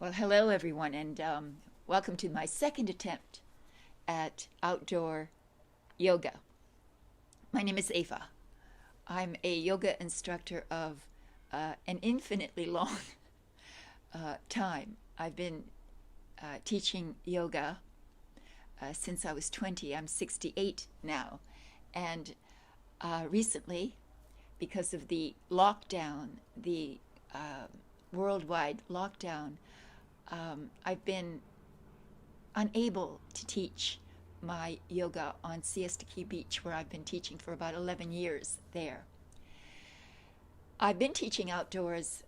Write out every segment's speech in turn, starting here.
Well, hello everyone, and welcome to my second attempt at outdoor yoga. My name is Ava. I'm a yoga instructor of an infinitely long time. I've been teaching yoga since I was 20. I'm 68 now. And recently, because of the lockdown, the worldwide lockdown, I've been unable to teach my yoga on Siesta Key Beach, where I've been teaching for about 11 years there. I've been teaching outdoors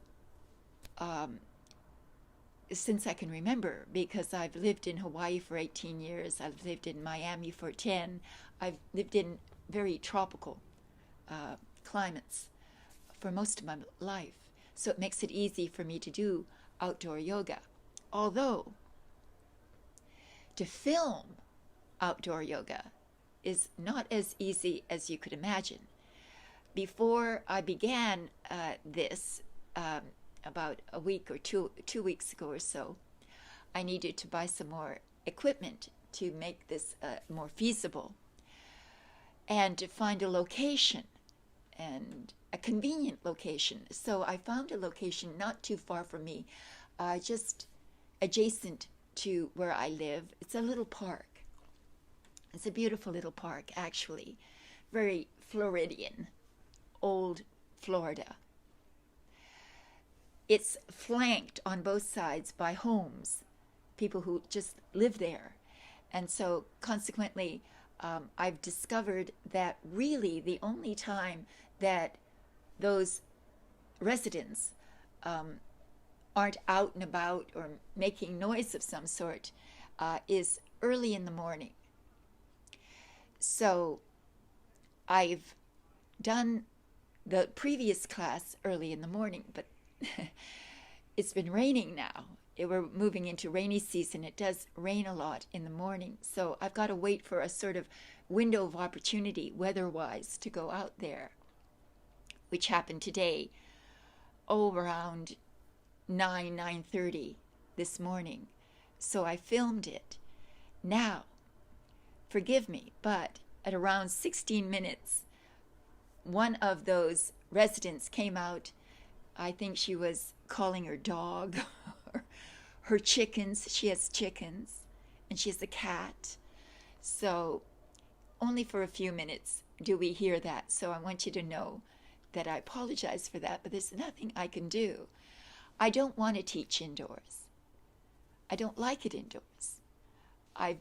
since I can remember, because I've lived in Hawaii for 18 years. I've lived in Miami for 10. I've lived in very tropical climates for most of my life. So it makes it easy for me to do outdoor yoga. Although to film outdoor yoga is not as easy as you could imagine. Before I began this, about a week or two weeks ago or so, I needed to buy some more equipment to make this more feasible, and to find a location, and a convenient location. So I found a location not too far from me, just adjacent to where I live. It's a little park. It's a beautiful little park, actually. Very Floridian, old Florida. It's flanked on both sides by homes, people who just live there. And so consequently, I've discovered that really the only time that those residents aren't out and about or making noise of some sort is early in the morning. So I've done the previous class early in the morning, but it's been raining now. We're moving into rainy season. It does rain a lot in the morning. So I've got to wait for a sort of window of opportunity weather-wise to go out there, which happened today, around 9:30 this morning. So I filmed it. Now, forgive me, but at around 16 minutes, one of those residents came out. I think she was calling her dog, her chickens. She has chickens, and she has a cat. So only for a few minutes do we hear that. So I want you to know that I apologize for that, but there's nothing I can do. I don't want to teach indoors. I don't like it indoors. I'm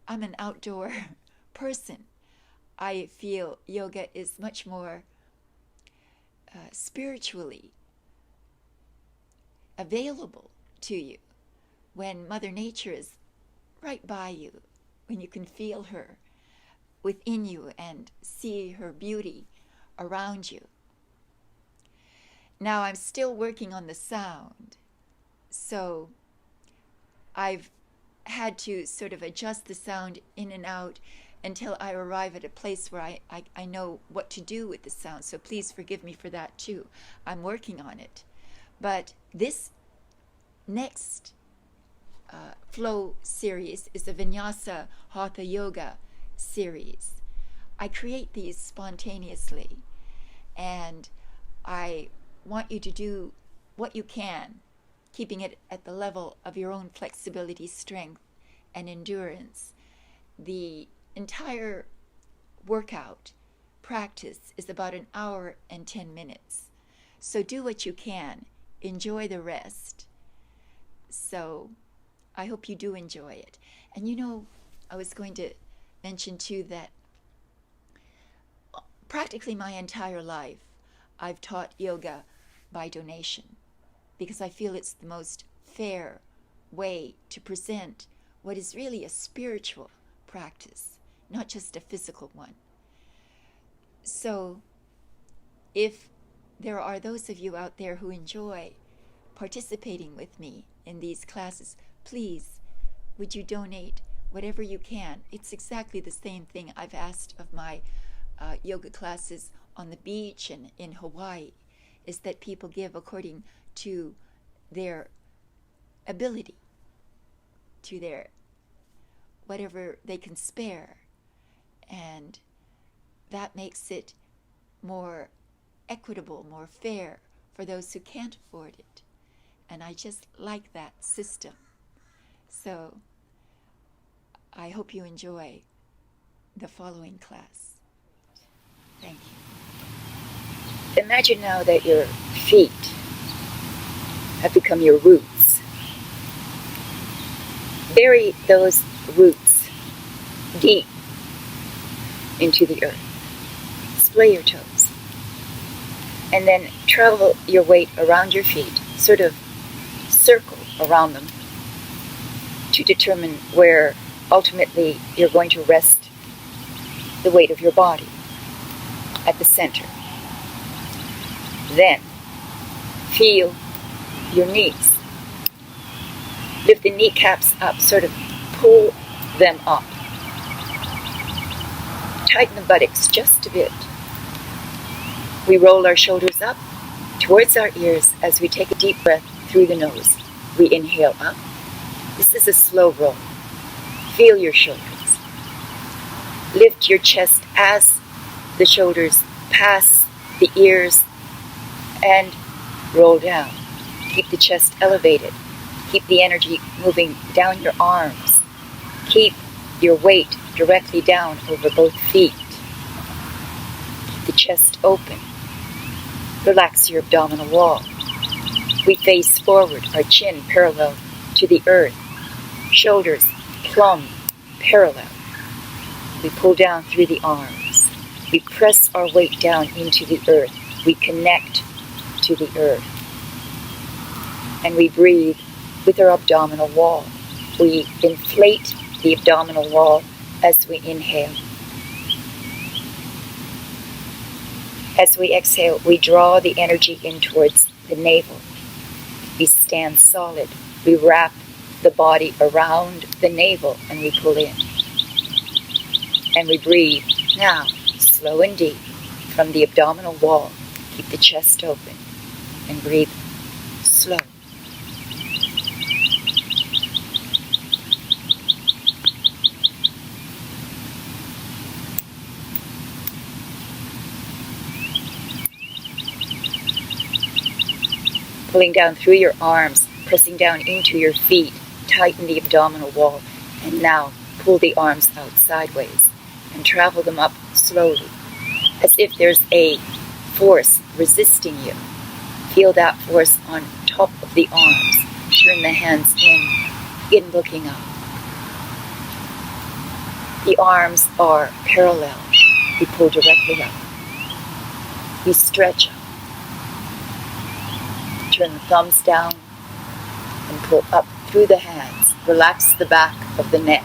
an outdoor person. I feel yoga is much more spiritually available to you when Mother Nature is right by you, when you can feel her within you and see her beauty around you. Now I'm still working on the sound, so I've had to sort of adjust the sound in and out until I arrive at a place where I know what to do with the sound. So please forgive me for that too. I'm working on it. But this next flow series is a Vinyasa Hatha Yoga series. I create these spontaneously, and I want you to do what you can, keeping it at the level of your own flexibility, strength, and endurance. The entire workout practice is about an hour and 10 minutes. So do what you can. Enjoy the rest. So I hope you do enjoy it. And you know, I was going to mention too that practically my entire life I've taught yoga by donation, because I feel it's the most fair way to present what is really a spiritual practice, not just a physical one. So if there are those of you out there who enjoy participating with me in these classes, please, would you donate whatever you can? It's exactly the same thing I've asked of my yoga classes on the beach and in Hawaii, is that people give according to their ability, to their whatever they can spare. And that makes it more equitable, more fair for those who can't afford it. And I just like that system. So I hope you enjoy the following class. Thank you. Imagine now that your feet have become your roots. Bury those roots deep into the earth. Splay your toes. And then travel your weight around your feet, sort of circle around them to determine where ultimately you're going to rest the weight of your body at the center. Then feel your knees. Lift the kneecaps up, sort of pull them up. Tighten the buttocks just a bit. We roll our shoulders up towards our ears as we take a deep breath through the nose. We inhale up. This is a slow roll. Feel your shoulders. Lift your chest as the shoulders pass the ears and roll down. Keep the chest elevated. Keep the energy moving down your arms. Keep your weight directly down over both feet. Keep the chest open. Relax your abdominal wall. We face forward, our chin parallel to the earth. Shoulders plumb, parallel. We pull down through the arms. We press our weight down into the earth. We connect to the earth. And we breathe with our abdominal wall. We inflate the abdominal wall as we inhale. As we exhale, we draw the energy in towards the navel. We stand solid. We wrap the body around the navel and we pull in. And we breathe now, slow and deep, from the abdominal wall. Keep the chest open and breathe slow. Pulling down through your arms, pressing down into your feet, tighten the abdominal wall, and now pull the arms out sideways and travel them up slowly, as if there's a force resisting you. Feel that force on top of the arms. Turn the hands in looking up. The arms are parallel. We pull directly up. We stretch up. Turn the thumbs down and pull up through the hands. Relax the back of the neck.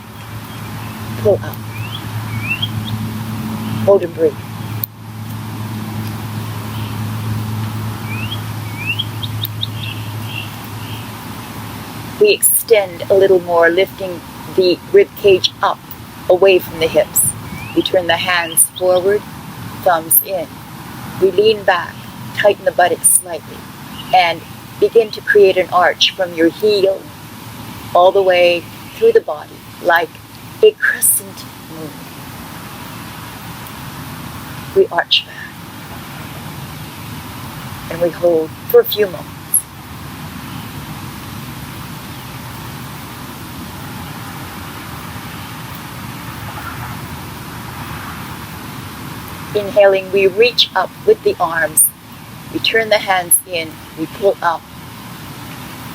Pull up. Hold and breathe. We extend a little more, lifting the rib cage up, away from the hips. We turn the hands forward, thumbs in. We lean back, tighten the buttocks slightly, and begin to create an arch from your heel all the way through the body, like a crescent moon. We arch back. And we hold for a few moments. Inhaling, we reach up with the arms. We turn the hands in, we pull up.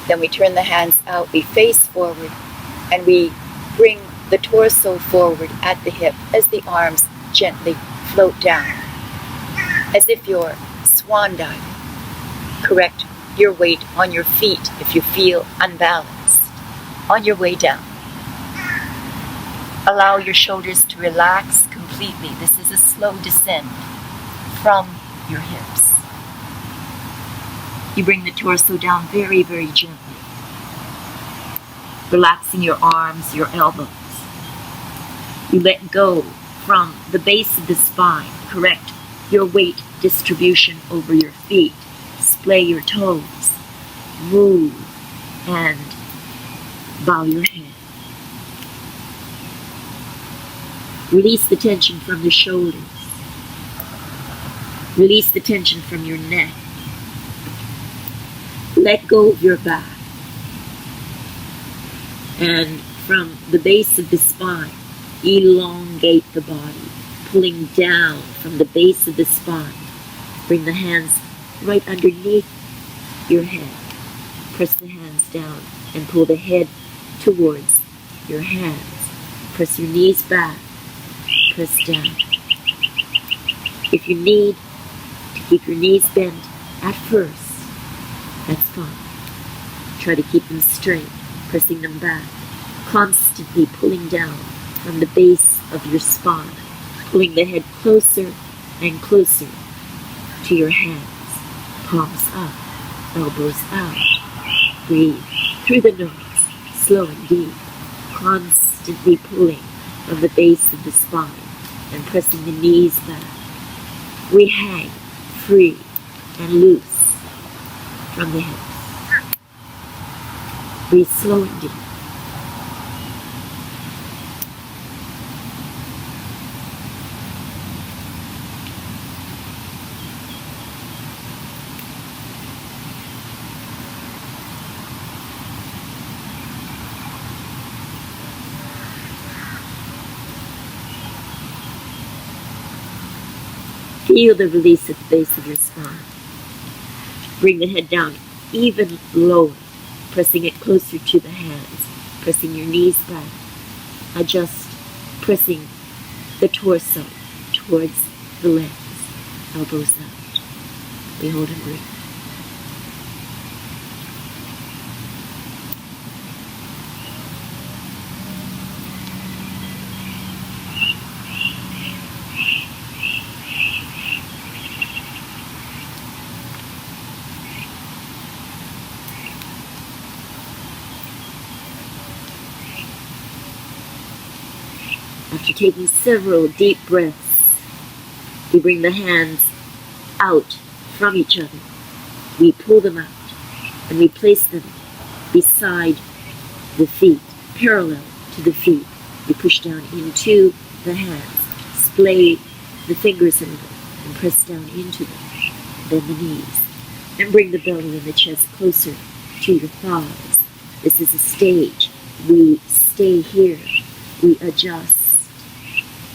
Then we turn the hands out, we face forward, and we bring the torso forward at the hip as the arms gently float down, as if you're swan diving. Correct your weight on your feet if you feel unbalanced on your way down. Allow your shoulders to relax completely. This is a slow descent from your hips. You bring the torso down very, very gently, relaxing your arms, your elbows. You let go from the base of the spine. Correct your weight distribution over your feet. Splay your toes. Move and Bow your head. Release the tension from your shoulders. Release the tension from your neck. Let go of your back. And from the base of the spine, elongate the body, pulling down from the base of the spine. Bring the hands right underneath your head. Press the hands down and pull the head towards your hands. Press your knees back. Press down. If you need to keep your knees bent at first, that's fine. Try to keep them straight, pressing them back, constantly pulling down from the base of your spine, pulling the head closer and closer to your hands. Palms up, elbows out. Breathe through the nose, slow and deep, constantly pulling from the base of the spine and pressing the knees back. We hang free and loose from the hips. Breathe slow and deep. Feel the release at the base of your spine. Bring the head down even lower, pressing it closer to the hands, pressing your knees back. Adjust, pressing the torso towards the legs, elbows out. We hold and breathe. After taking several deep breaths, we bring the hands out from each other. We pull them out and we place them beside the feet, parallel to the feet. We push down into the hands, splay the fingers in them and press down into them. Bend the knees and bring the belly and the chest closer to your thighs. This is a stage. We stay here. We adjust.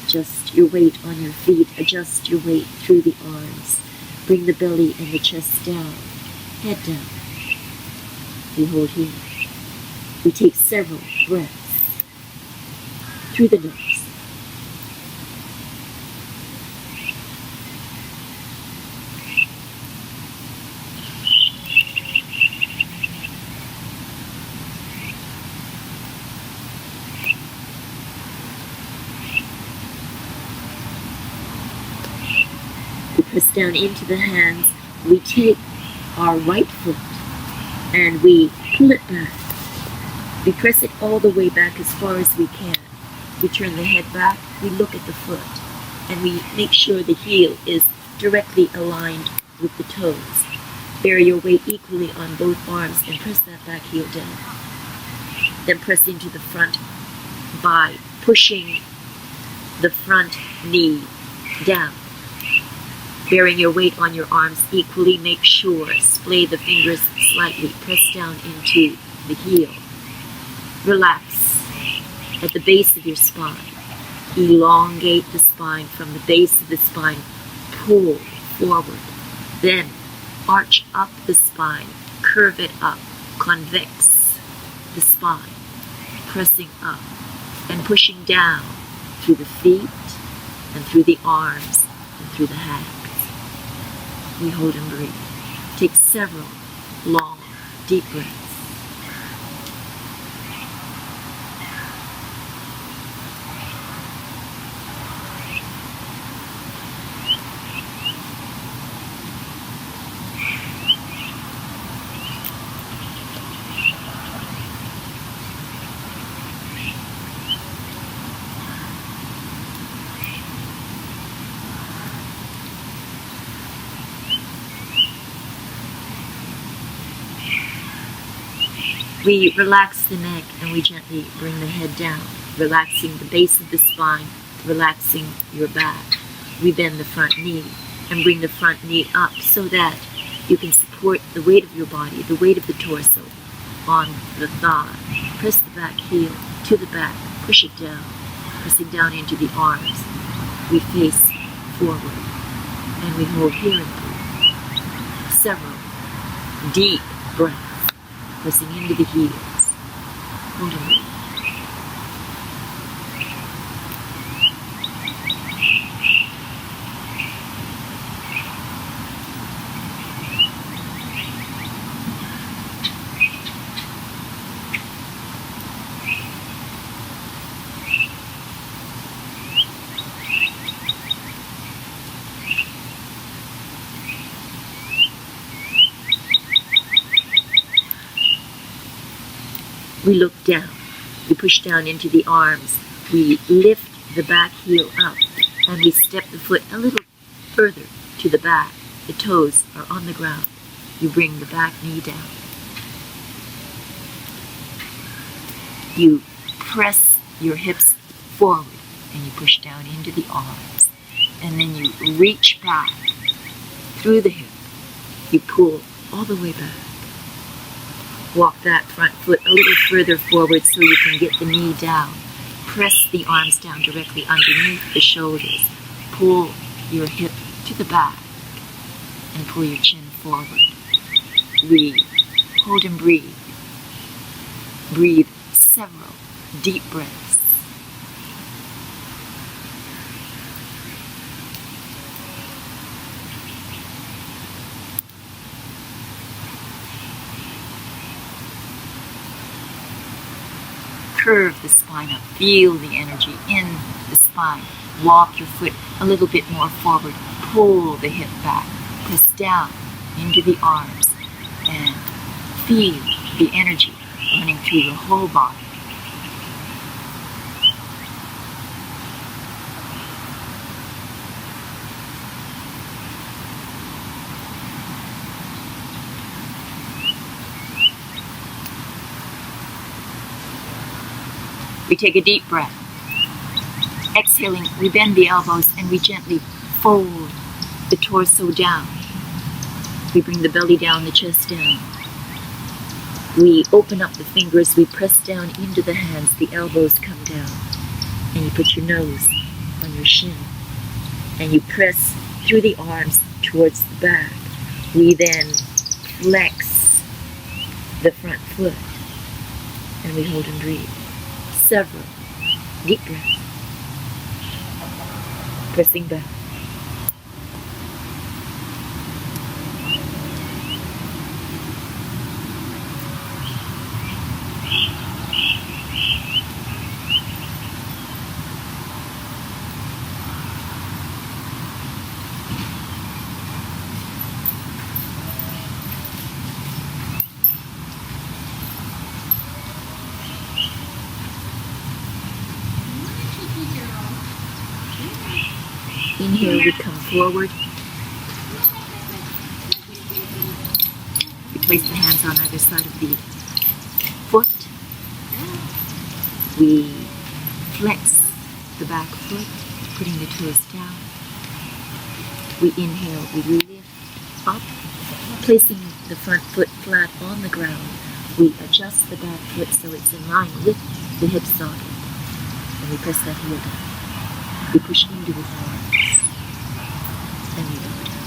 Adjust your weight on your feet. Adjust your weight through the arms. Bring the belly and the chest down. Head down. We hold here. We take several breaths through the nose. Press down into the hands. We take our right foot and we pull it back. We press it all the way back as far as we can. We turn the head back. We look at the foot and we make sure the heel is directly aligned with the toes. Bear your weight equally on both arms and press that back heel down. Then press into the front by pushing the front knee down. Bearing your weight on your arms equally, make sure, splay the fingers slightly, press down into the heel. Relax at the base of your spine. Elongate the spine from the base of the spine. Pull forward. Then arch up the spine. Curve it up. Convex the spine. Pressing up and pushing down through the feet and through the arms and through the hands. We hold and breathe. Take several long, deep breaths. We relax the neck and we gently bring the head down, relaxing the base of the spine, relaxing your back. We bend the front knee and bring the front knee up so that you can support the weight of your body, the weight of the torso on the thigh. Press the back heel to the back, push it down, pressing down into the arms. We face forward and we hold here and breathe. Several deep breaths, pressing into the heels. Hold and breathe. We look down. We push down into the arms. We lift the back heel up and we step the foot a little further to the back. The toes are on the ground. You bring the back knee down. You press your hips forward and you push down into the arms. And then you reach back through the hip. You pull all the way back. Walk that front foot a little further forward so you can get the knee down. Press the arms down directly underneath the shoulders. Pull your hip to the back and pull your chin forward. We hold and breathe. Breathe several deep breaths. Curve the spine up. Feel the energy in the spine. Walk your foot a little bit more forward. Pull the hip back. Press down into the arms and feel the energy running through your whole body. We take a deep breath. Exhaling, we bend the elbows and we gently fold the torso down. We bring the belly down, the chest down. We open up the fingers, we press down into the hands, the elbows come down. And you put your nose on your shin. And you press through the arms towards the back. We then flex the front foot. And we hold and breathe. Several deep breaths. Pressing back. Inhale, we come forward. We place the hands on either side of the foot. We flex the back foot, putting the toes down. We inhale, we lift up, placing the front foot flat on the ground. We adjust the back foot so it's in line with the hip socket. And we press that heel down. We push into the arms. And we lower down.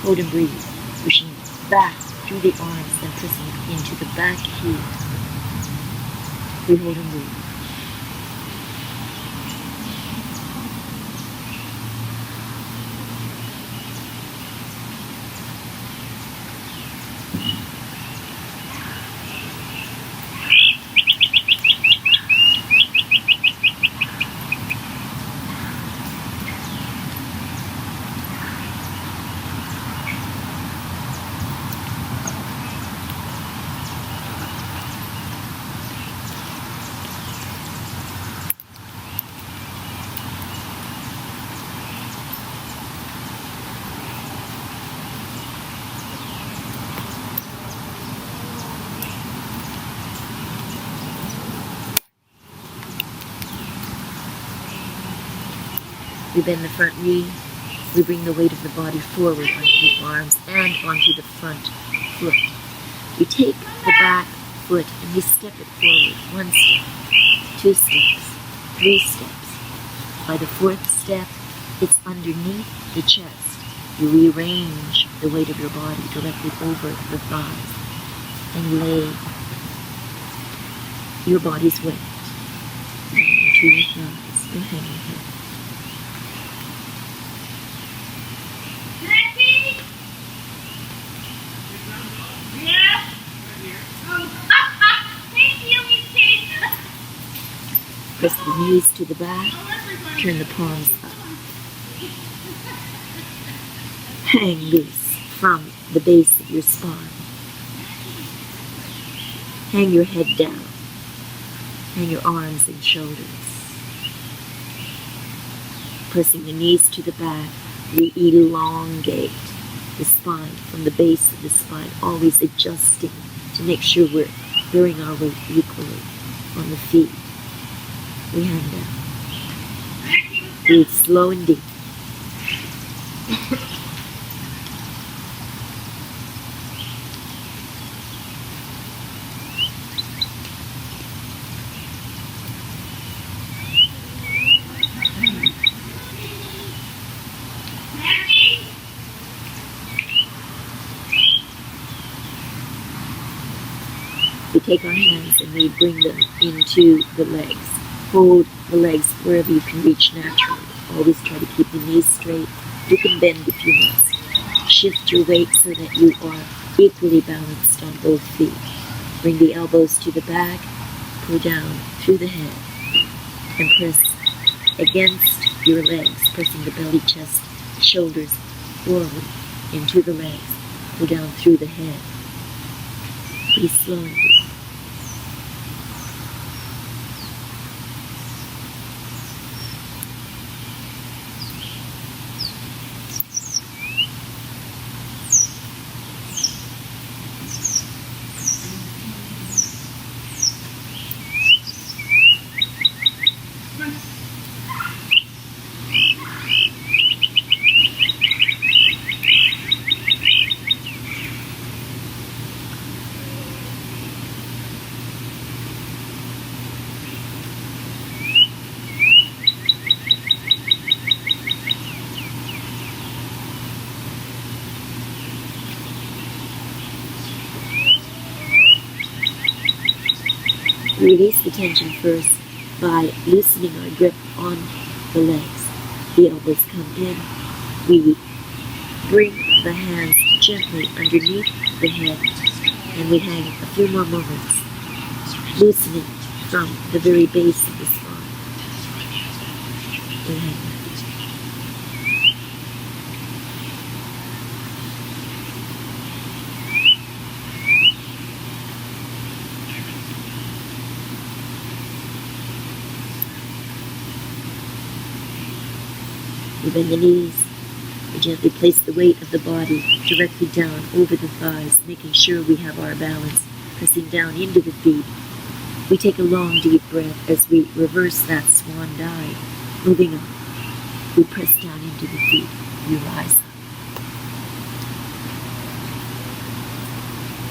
Hold and breathe. Pushing back through the arms and pressing into the back heel. We hold and breathe. We bend the front knee. We bring the weight of the body forward onto the arms and onto the front foot. We take the back foot and we step it forward. 1 step, 2 steps, 3 steps. By the 4th step, it's underneath the chest. You rearrange the weight of your body directly over the thighs and lay your body's weight into your thighs and hang your head. Press the knees to the back, turn the palms up. Hang loose from the base of your spine. Hang your head down. Hang your arms and shoulders. Pressing the knees to the back, we elongate the spine from the base of the spine, always adjusting to make sure we're bearing our weight equally on the feet. We hang down. Breathe slow and deep. We take our hands and we bring them into the legs. Hold the legs wherever you can reach naturally. Always try to keep the knees straight. You can bend if you must. Shift your weight so that you are equally balanced on both feet. Bring the elbows to the back. Pull down through the head. And press against your legs, pressing the belly, chest, shoulders forward into the legs. Pull down through the head. Breathe slowly. We release the tension first by loosening our grip on the legs. The elbows come in. We bring the hands gently underneath the head and we hang a few more moments, loosening from the very base of the spine. We hang. We bend the knees. We gently place the weight of the body directly down over the thighs, making sure we have our balance, pressing down into the feet. We take a long, deep breath as we reverse that swan dive. Moving up, we press down into the feet. We rise up.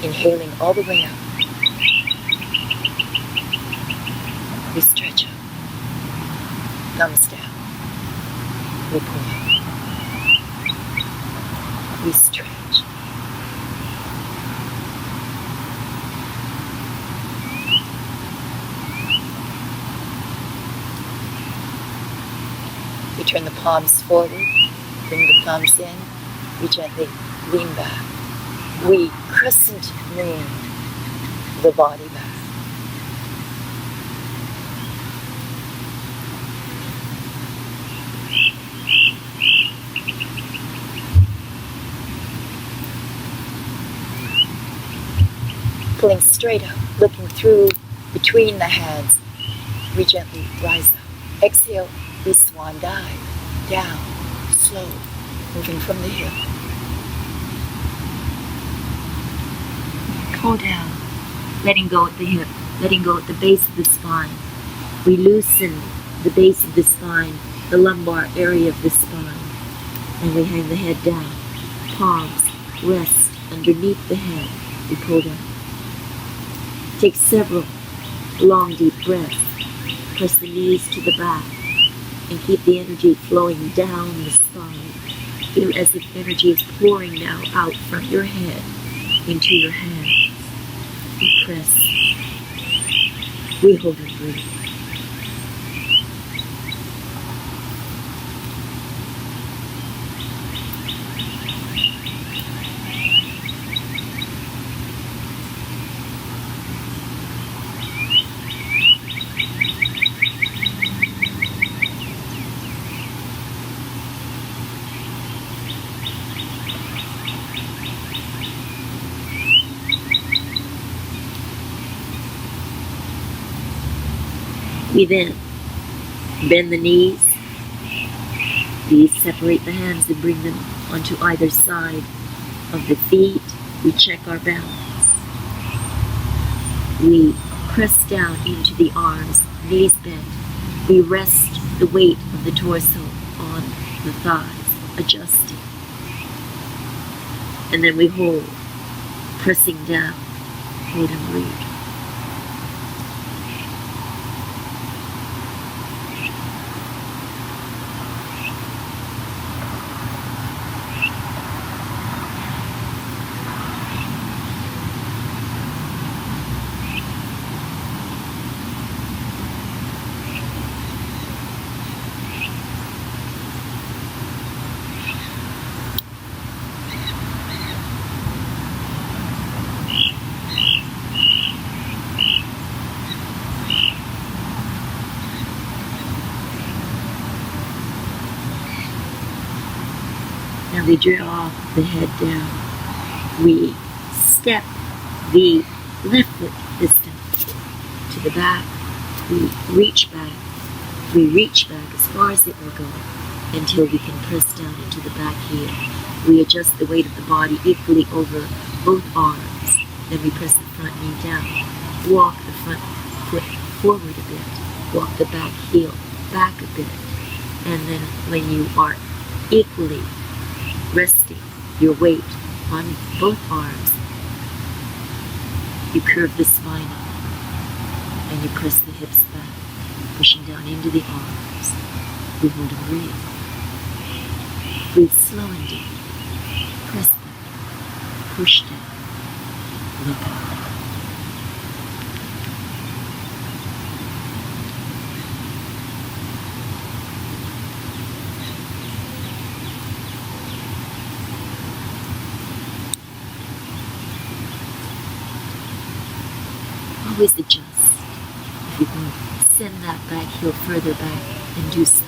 Inhaling all the way up. We stretch up. Thumbs down. We pull. We stretch. We turn the palms forward, bring the thumbs in, we gently lean back. We crescent moon the body back. Pulling straight up, looking through between the hands, we gently rise up. Exhale, we swan dive, down, slow, moving from the hip. Pull down, letting go at the hip, letting go at the base of the spine. We loosen the base of the spine the lumbar area of the spine, and we hang the head down. Palms rest underneath the head. We pull down. Take several long, deep breaths. Press the knees to the back and keep the energy flowing down the spine. Feel as if energy is pouring now out from your head into your hands. We press. We hold and breathe. We then bend the knees. We separate the hands and bring them onto either side of the feet. We check our balance. We press down into the arms, knees bent. We rest the weight of the torso on the thighs, adjusting. And then we hold, pressing down, hold and breathe. Now we draw the head down. We step the left foot this time to the back. We reach back. We reach back as far as it will go until we can press down into the back heel. We adjust the weight of the body equally over both arms. Then we press the front knee down. Walk the front foot forward a bit. Walk the back heel back a bit. And then when you are equally resting your weight on both arms, you curve the spine up and you press the hips back, pushing down into the arms. We hold and breathe. Breathe slow and deep. Press back, push down, look up. Always adjust. If you can send that back heel further back, and do so.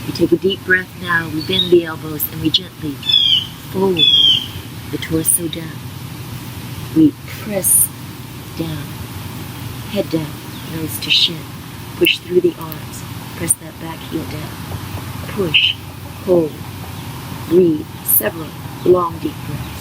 We take a deep breath now. We bend the elbows and we gently fold the torso down. We press down, head down, nose to shin. Push through the arms. Press that back heel down. Push, hold, breathe. Several long deep breaths.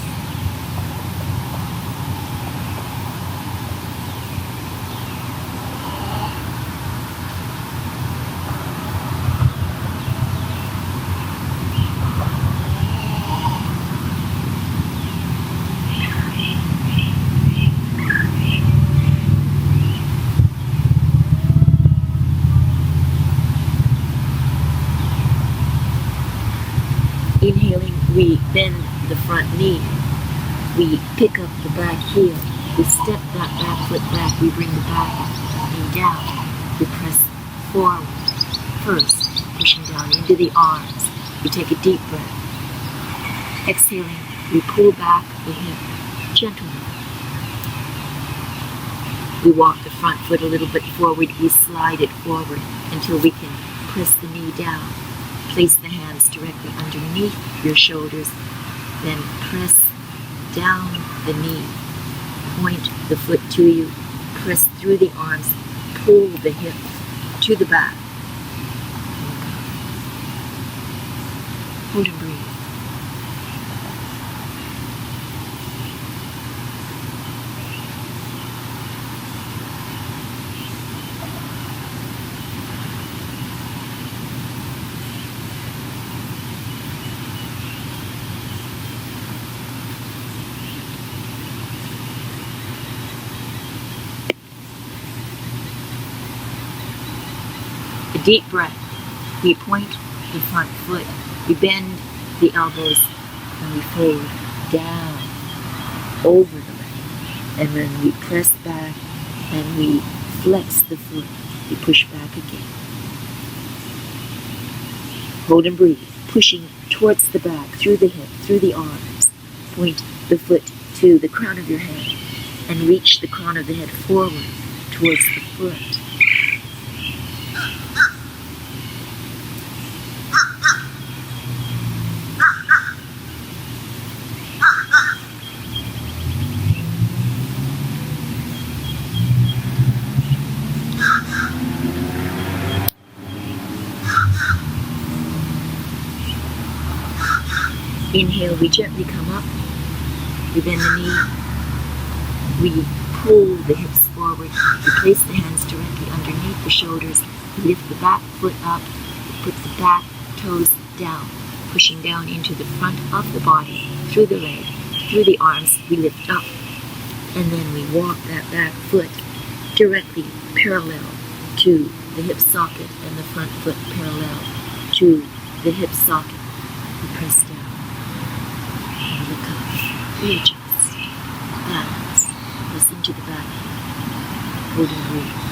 Inhaling, we bend the front knee. We pick up the back heel. We step that back foot back. We bring the back knee down. We press forward. First, pushing down into the arms. We take a deep breath. Exhaling, we pull back the hip gently. We walk the front foot a little bit forward. We slide it forward until we can press the knee down. Place the hands directly underneath your shoulders. Then press down the knee, point the foot to you, press through the arms, pull the hip to the back. Hold and breathe. A deep breath. We point the front foot. We bend the elbows and we fold down over the leg. And then we press back and we flex the foot. We push back again. Hold and breathe. Pushing towards the back, through the hip, through the arms. Point the foot to the crown of your head and reach the crown of the head forward towards the foot. Inhale, we gently come up, we bend the knee, we pull the hips forward, we place the hands directly underneath the shoulders, we lift the back foot up, we put the back toes down, pushing down into the front of the body, through the leg, through the arms, we lift up, and then we walk that back foot directly parallel to the hip socket and the front foot parallel to the hip socket. We press down. Look up, readjust, balance, press into the back, hold and breathe.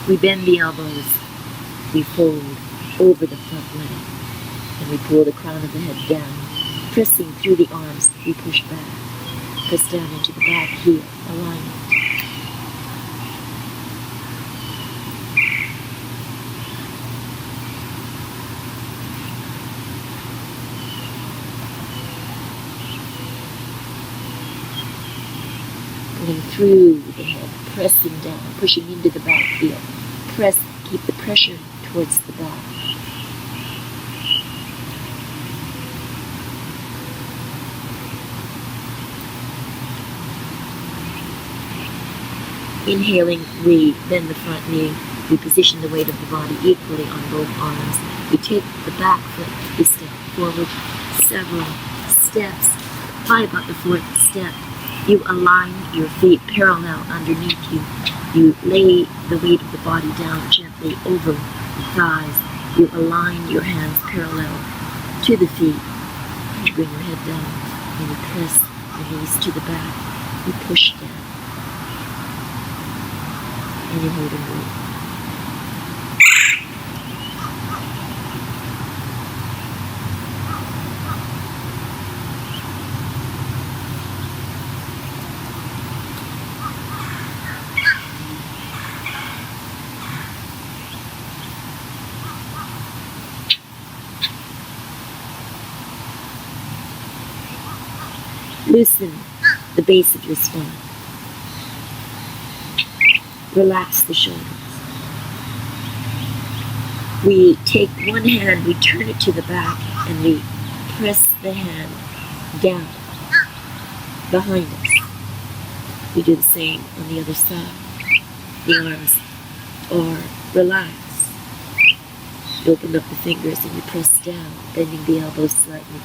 We bend the elbows, we fold over the front leg, and we pull the crown of the head down. Pressing through the arms, we push back. Press down into the back heel, alignment. Pulling through the head, pressing down, pushing into the back heel. Press, keep the pressure towards the back. Inhaling, we bend the front knee. We position the weight of the body equally on both arms. We take the back foot, we step forward several steps. By about the fourth step, you align your feet parallel underneath you. You lay the weight of the body down gently over the thighs. You align your hands parallel to the feet. You bring your head down and you press your knees to the back. You push down. And you hold and breathe. Loosen the base of your spine. Relax the shoulders. We take one hand, we turn it to the back, and we press the hand down behind us. We do the same on the other side. The arms are relaxed. You open up the fingers and you press down, bending the elbows slightly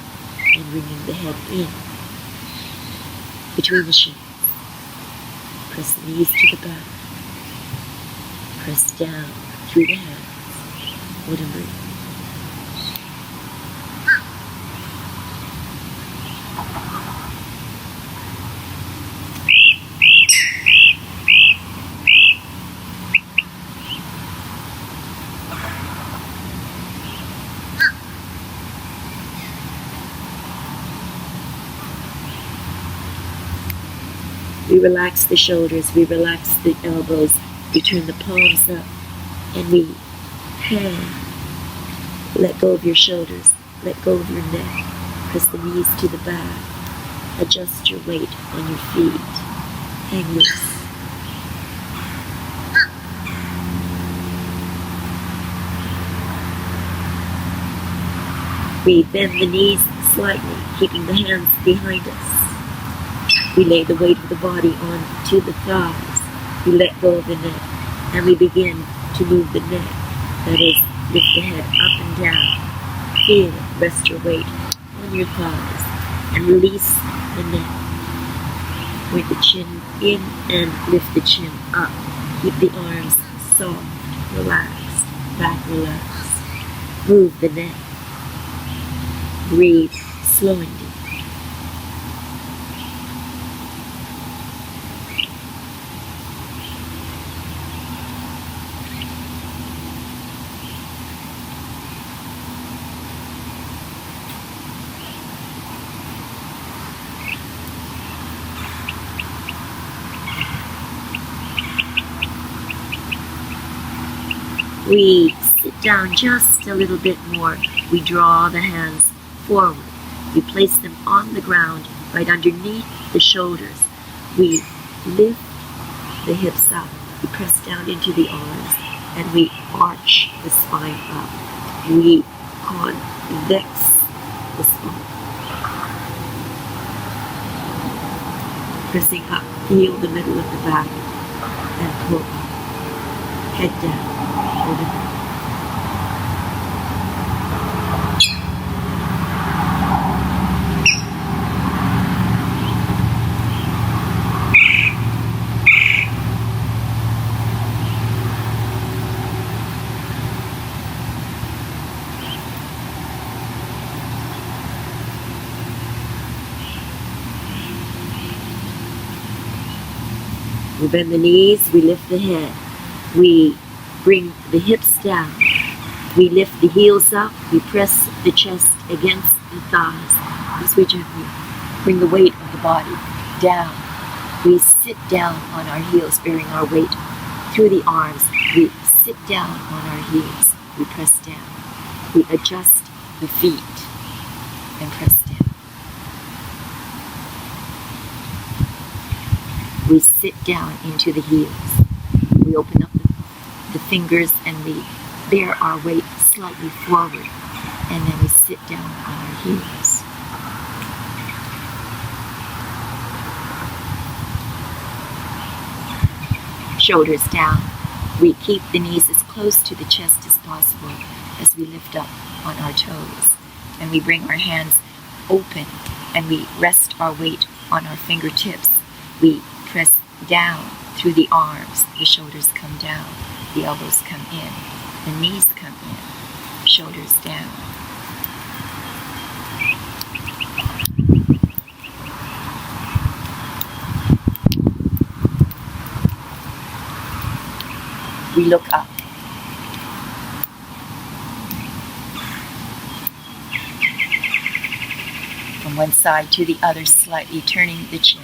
and bringing the head in between the shins. Press the knees to the back. Press down through the hands. Hold and breathe. relax the shoulders, we relax the elbows, we turn the palms up, and we let go of your shoulders, let go of your neck, press the knees to the back, adjust your weight on your feet, hang loose. We bend the knees slightly, keeping the hands behind us. We lay the weight of the body onto the thighs. We let go of the neck, and we begin to move the neck. That is, lift the head up and down. Feel it. Rest your weight on your thighs, and release the neck. Point the chin in and lift the chin up. Keep the arms soft, relaxed, back relaxed. Move the neck. Breathe slow and deep. We sit down just a little bit more. We draw the hands forward. We place them on the ground, right underneath the shoulders. We lift the hips up. We press down into the arms, and we arch the spine up. We convex the spine. Pressing up, feel the middle of the back, and pull up. Head down, over the We bend the knees, we lift the head. We bring the hips down. We lift the heels up. We press the chest against the thighs as we gently bring the weight of the body down. We sit down on our heels, bearing our weight through the arms. We sit down on our heels. We press down. We adjust the feet and press down. We sit down into the heels. We open up the fingers and we bear our weight slightly forward, and then we sit down on our heels. Shoulders down. We keep the knees as close to the chest as possible as we lift up on our toes. And we bring our hands open and we rest our weight on our fingertips. We press down through the arms. The shoulders come down. The elbows come in. The knees come in. Shoulders down. We look up. From one side to the other, slightly turning the chin.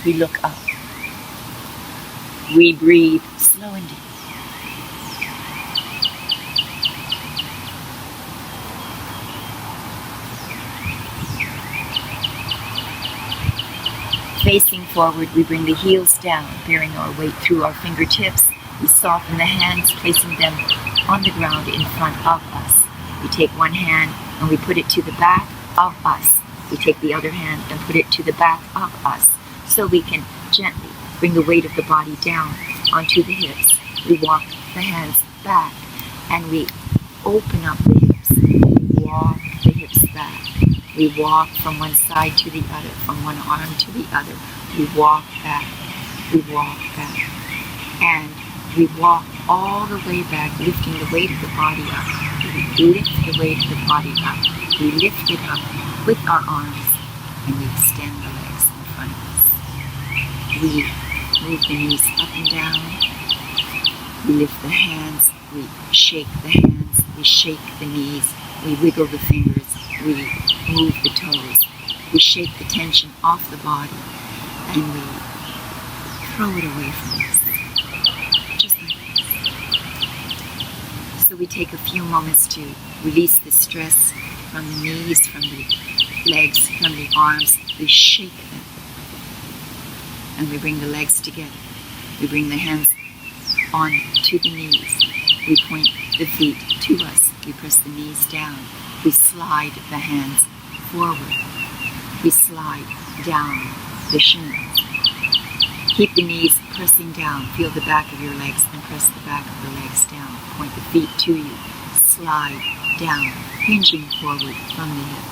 We look up. We breathe slow and deep. Facing forward, we bring the heels down, bearing our weight through our fingertips. We soften the hands, placing them on the ground in front of us. We take one hand and we put it to the back of us. We take the other hand and put it to the back of us, so we can gently bring the weight of the body down onto the hips. We walk the hands back and we open up the hips. We walk the hips back. We walk from one side to the other, from one arm to the other. We walk back. We walk back. And we walk all the way back, lifting the weight of the body up. We lift the weight of the body up. We lift it up with our arms and we extend the legs in front of us. We move the knees up and down. We lift the hands. We shake the hands. We shake the knees. We wiggle the fingers we move the toes. We shake the tension off the body and we throw it away from us. Just like this. So we take a few moments to release the stress from the knees, from the legs, from the arms. We shake them. And we bring the legs together. We bring the hands on to the knees. We point the feet to us. We press the knees down. We slide the hands forward. We slide down the shins. Keep the knees pressing down. Feel the back of your legs and press the back of the legs down. Point the feet to you. Slide down, hinging forward from the hip.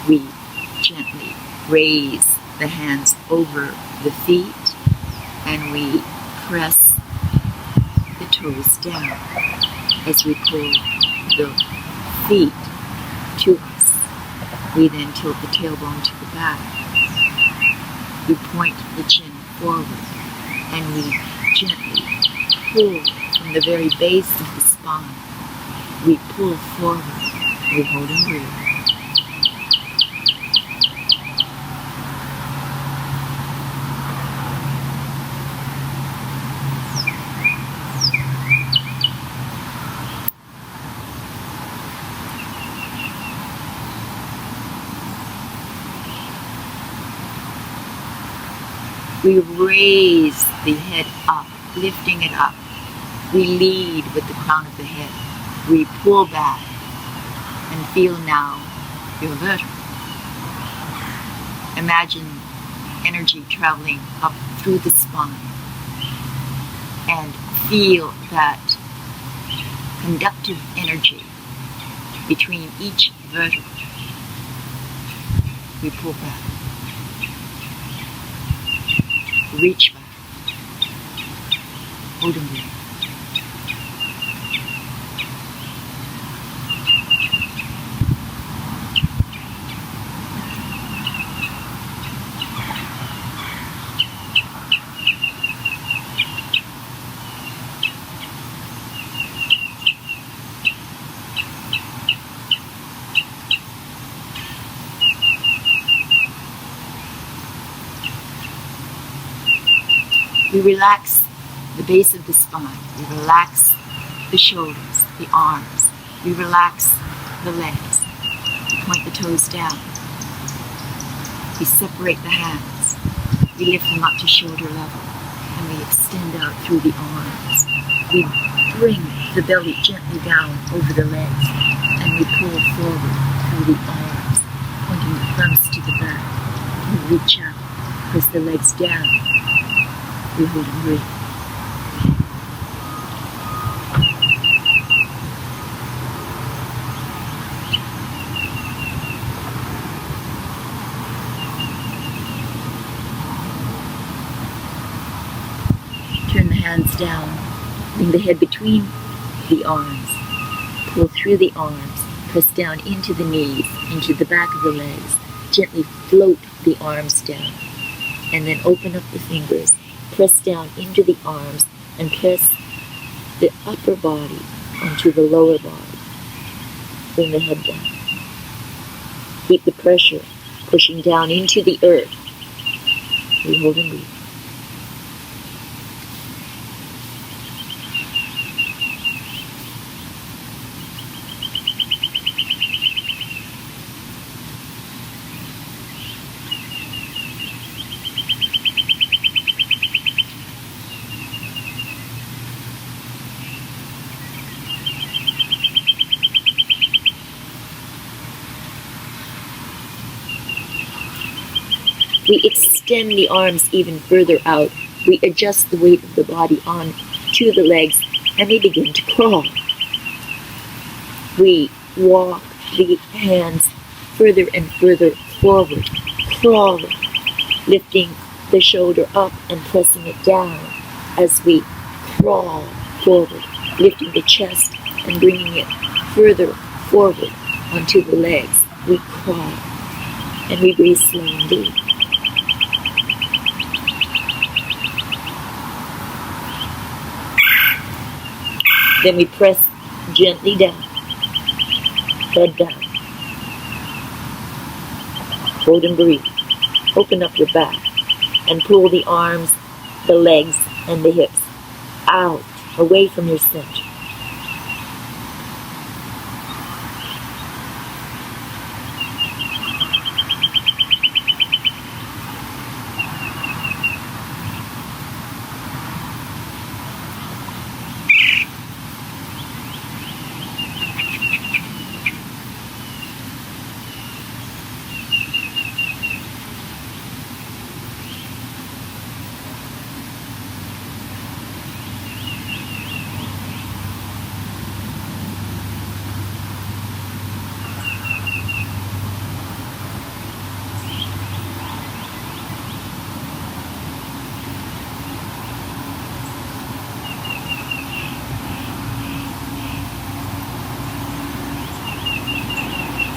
We gently raise the hands over the feet and we press the toes down as we pull the feet to us. We then tilt the tailbone to the back. We point the chin forward and we gently pull from the very base of the spine. We pull forward. We hold and breathe. We raise the head up, lifting it up. We lead with the crown of the head. We pull back and feel now your vertebrae. Imagine energy traveling up through the spine and feel that conductive energy between each vertebra. We pull back. Reach back. Hold and breathe. We relax the base of the spine. We relax the shoulders, the arms. We relax the legs. We point the toes down. We separate the hands. We lift them up to shoulder level. And we extend out through the arms. We bring the belly gently down over the legs. And we pull forward through the arms, pointing the thumbs to the back. We reach out, press the legs down. We hold and breathe. Turn the hands down. Bring the head between the arms. Pull through the arms. Press down into the knees, into the back of the legs. Gently float the arms down. And then open up the fingers. Press down into the arms and press the upper body onto the lower body. Bring the head down. Keep the pressure pushing down into the earth. We hold and breathe. We extend the arms even further out. We adjust the weight of the body on to the legs, and we begin to crawl. We walk the hands further and further forward, crawling, lifting the shoulder up and pressing it down as we crawl forward, lifting the chest and bringing it further forward onto the legs. We crawl, and we breathe slow and deep. Then we press gently down, head down. Hold and breathe. Open up your back and pull the arms, the legs, and the hips out, away from your center.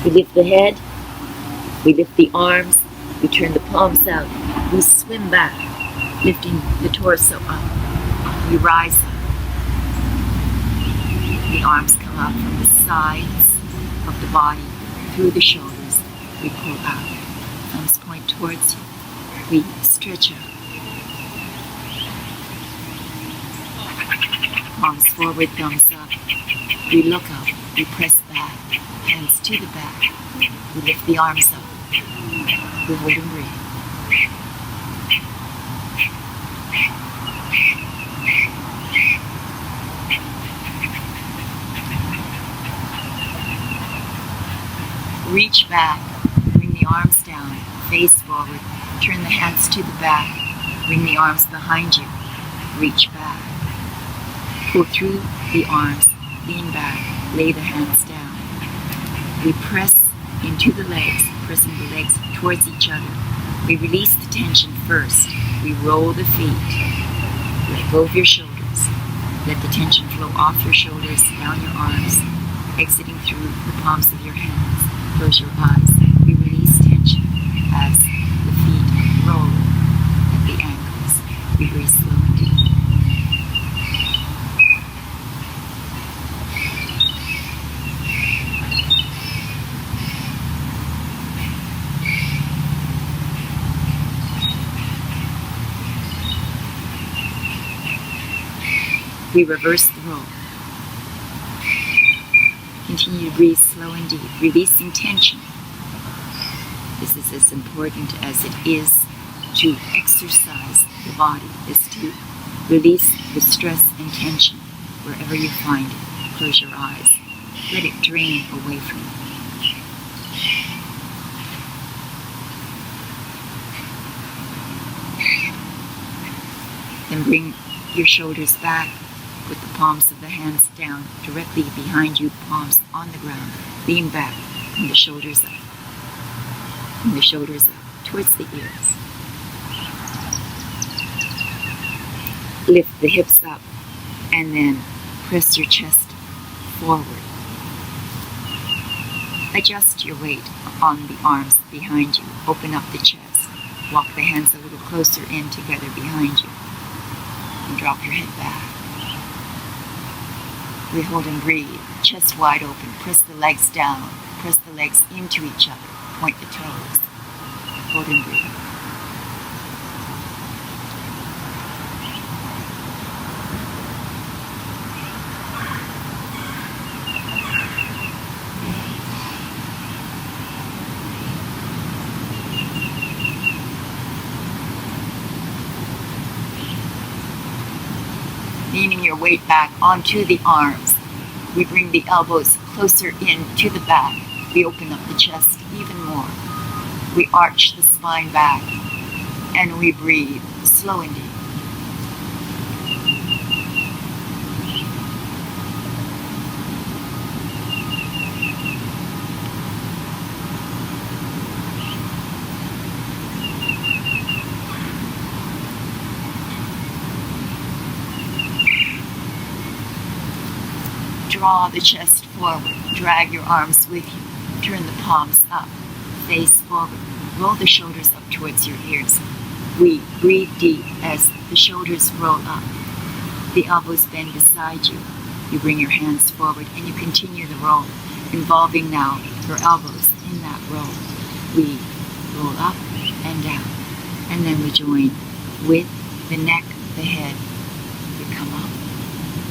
We lift the head, we lift the arms, we turn the palms out, we swim back, lifting the torso up. We rise up. The arms come up from the sides of the body, through the shoulders. We pull out. Thumbs point towards you. We stretch out. Palms forward, thumbs up. We look up. We press back. Hands to the back. We lift the arms up. We hold and breathe. Reach back. Bring the arms down. Face forward. Turn the hands to the back. Bring the arms behind you. Reach back. Pull through the arms. Lean back. Lay the hands down. We press into the legs, pressing the legs towards each other. We release the tension first. We roll the feet. Let go of your shoulders. Let the tension flow off your shoulders, down your arms, exiting through the palms of your hands. Close your eyes. We release tension as the feet roll at the ankles. We breathe slow and deep. We reverse the roll. Continue to breathe slow and deep, releasing tension. This is as important as it is to exercise the body, is to release the stress and tension wherever you find it. Close your eyes. Let it drain away from you. Then bring your shoulders back. Put the palms of the hands down directly behind you, palms on the ground. Lean back, bring the shoulders up. Bring the shoulders up towards the ears. Lift the hips up and then press your chest forward. Adjust your weight on the arms behind you. Open up the chest. Walk the hands a little closer in together behind you. And drop your head back. We hold and breathe, chest wide open, press the legs down, press the legs into each other, point the toes, hold and breathe. Leaning your weight back onto the arms. We bring the elbows closer in to the back. We open up the chest even more. We arch the spine back and we breathe slow and deep. Draw the chest forward, drag your arms with you, turn the palms up, face forward, roll the shoulders up towards your ears. We breathe deep as the shoulders roll up, the elbows bend beside you. You bring your hands forward and you continue the roll, involving now your elbows in that roll. We roll up and down. And then we join with the neck, the head. We come up,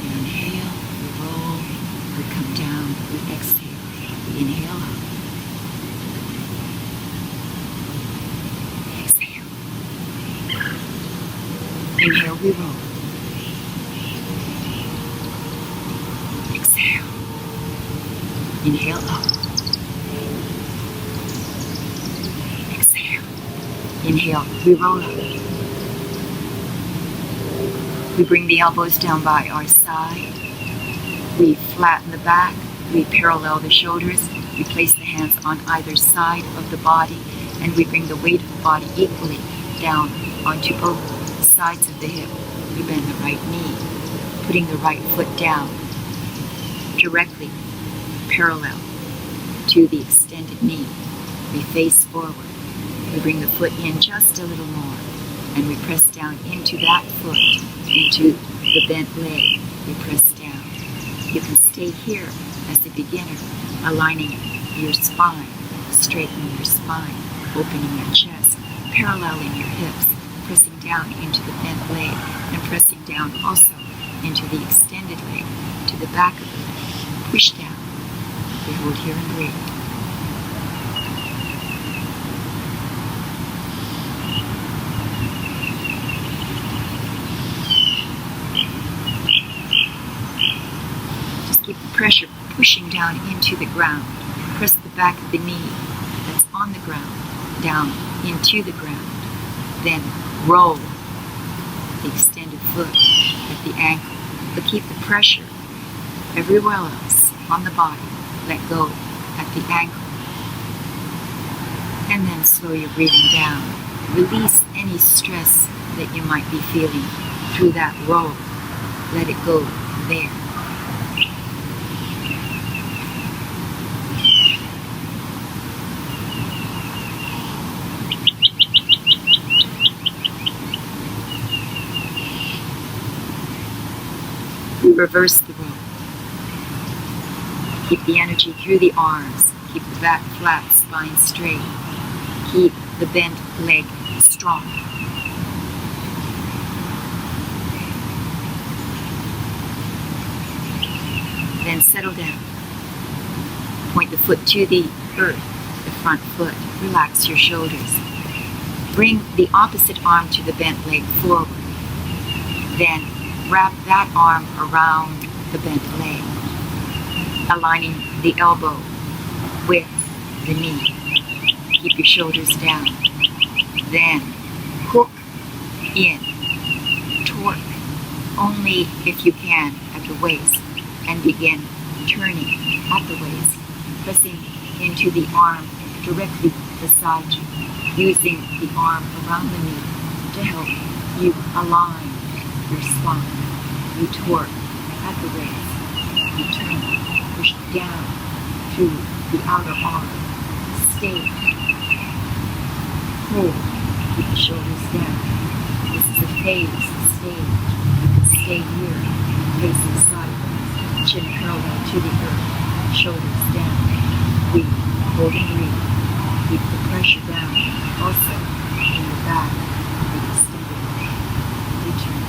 we inhale, we roll, we come down, we exhale. We inhale up. Exhale. Inhale, we roll. Exhale. Inhale up. Exhale. Inhale, we roll up. We bring the elbows down by our side. We flatten the back. We parallel the shoulders. We place the hands on either side of the body, and we bring the weight of the body equally down onto both sides of the hip. We bend the right knee, putting the right foot down directly parallel to the extended knee. We face forward. We bring the foot in just a little more, and we press down into that foot, into the bent leg. We press down. You can stay here as a beginner, aligning your spine, straightening your spine, opening your chest, paralleling your hips, pressing down into the bent leg, and pressing down also into the extended leg, to the back of the leg. Push down. We hold here and breathe. Just keep the pressure pushing down into the ground. Press the back of the knee that's on the ground down into the ground. Then roll the extended foot at the ankle. But keep the pressure everywhere else on the body. Let go at the ankle. And then slow your breathing down. Release any stress that you might be feeling through that roll. Let it go there. Reverse the roll. Keep the energy through the arms. Keep the back flat, spine straight. Keep the bent leg strong. Then settle down. Point the foot to the earth, the front foot. Relax your shoulders. Bring the opposite arm to the bent leg forward. Then wrap that arm around the bent leg, aligning the elbow with the knee. Keep your shoulders down. Then hook in, torque only if you can at the waist, and begin turning at the waist, pressing into the arm directly beside you, using the arm around the knee to help you align your spine. You torque at the waist. You turn, push down to the outer arm. Stay. Hold. Keep the shoulders down. This is a phase stage. You can stay here, facing sideways, chin parallel to the earth, shoulders down. Breathe. Hold and breathe. Keep the pressure down. Also in the back of the extended leg. Return.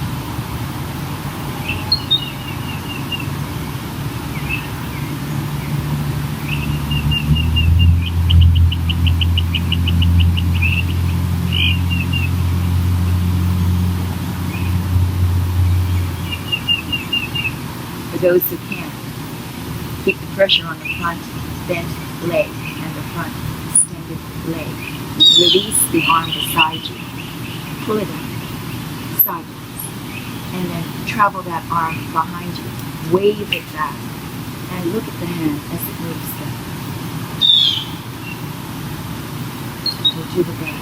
Those who can, keep the pressure on the front bent leg and the front extended leg. Release the arm beside you. Pull it up, sideways, and then travel that arm behind you. Wave it back, and look at the hand as it moves back. Go to the back.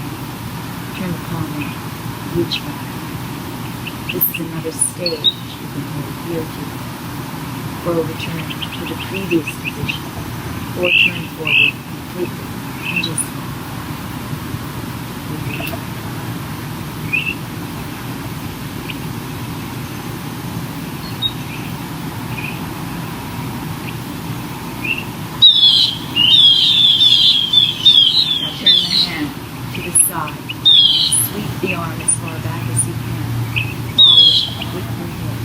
Turn the palm in. Reach back. This is another stage you can hold here too. Or return to the previous position, or turn forward completely and just now turn the hand side. Sweep the arm as far back as you can. Forward with your head.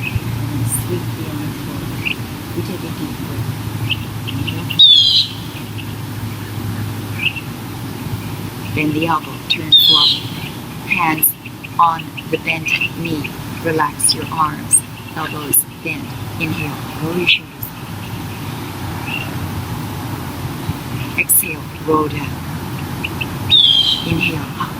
And sweep the arm forward. We take a deep breath. Bend the elbow, turn forward. Hands on the bent knee. Relax your arms, elbows bent. Inhale, roll your shoulders. Exhale, roll down. Inhale, up.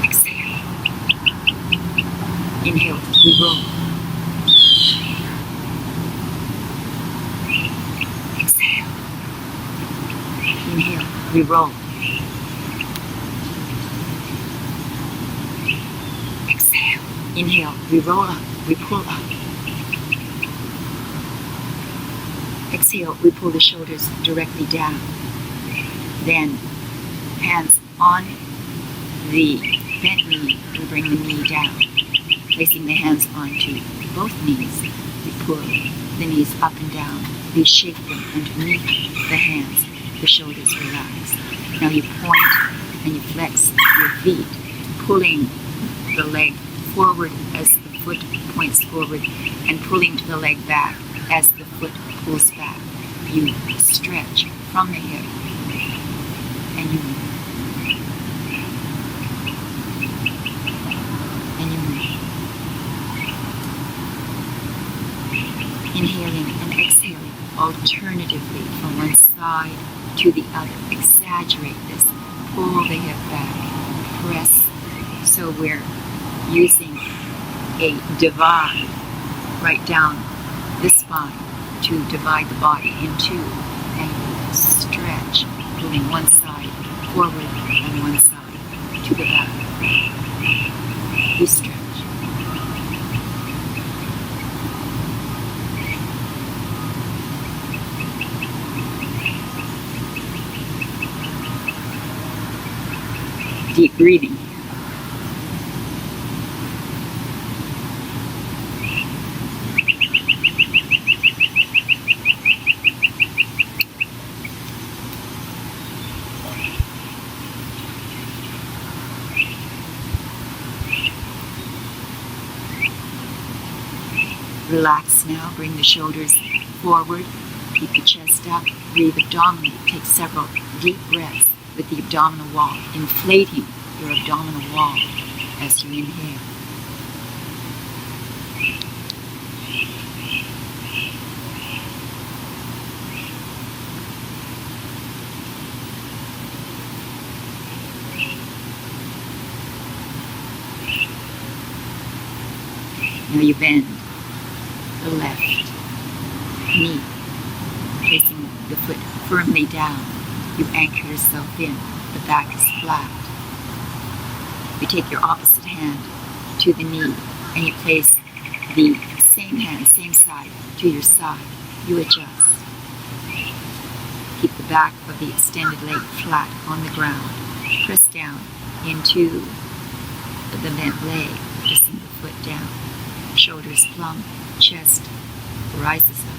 Exhale. Inhale, we roll. Exhale. Inhale, we roll. Exhale. Inhale, we roll up, we pull up. Exhale, we pull the shoulders directly down. Then, hands on the bent knee, we bring the knee down. Placing the hands onto both knees, we pull the knees up and down. We shake them underneath the hands. The shoulders relax. Now you point and you flex your feet, pulling the leg forward as the foot points forward and pulling the leg back as the foot pulls back. You stretch from the hip and you move. And you move. Inhaling and exhaling alternatively from one side to the other. Exaggerate this. Pull the hip back. Press. So we're using a divide right down the spine to divide the body in two, and you stretch, pulling one side forward and one side to the back. You stretch. Deep breathing. Relax now, bring the shoulders forward, keep your chest up, breathe abdominally, take several deep breaths with the abdominal wall, inflating your abdominal wall as you inhale. Now you bend the left knee, placing the foot firmly down. You anchor yourself in. The back is flat. You take your opposite hand to the knee and you place the same hand, same side to your side. You adjust. Keep the back of the extended leg flat on the ground. Press down into the bent leg, pressing the foot down. Shoulders plump, chest rises up.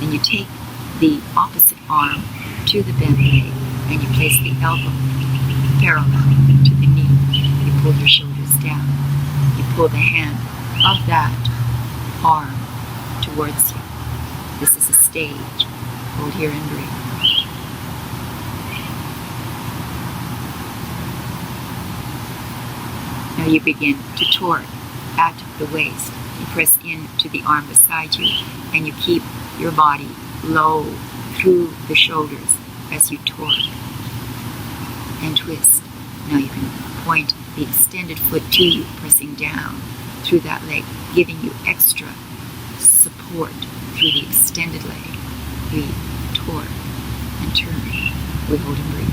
Then you take the opposite arm to the bent leg and you place the elbow parallel to the knee. You pull your shoulders down. You pull the hand of that arm towards you. This is a stage. Hold here and breathe. Now you begin to torque at the waist. You press into the arm beside you and you keep your body low through the shoulders as you torque and twist. Now you can point the extended foot to you, pressing down through that leg, giving you extra support through the extended leg. We torque and turn. We hold and breathe.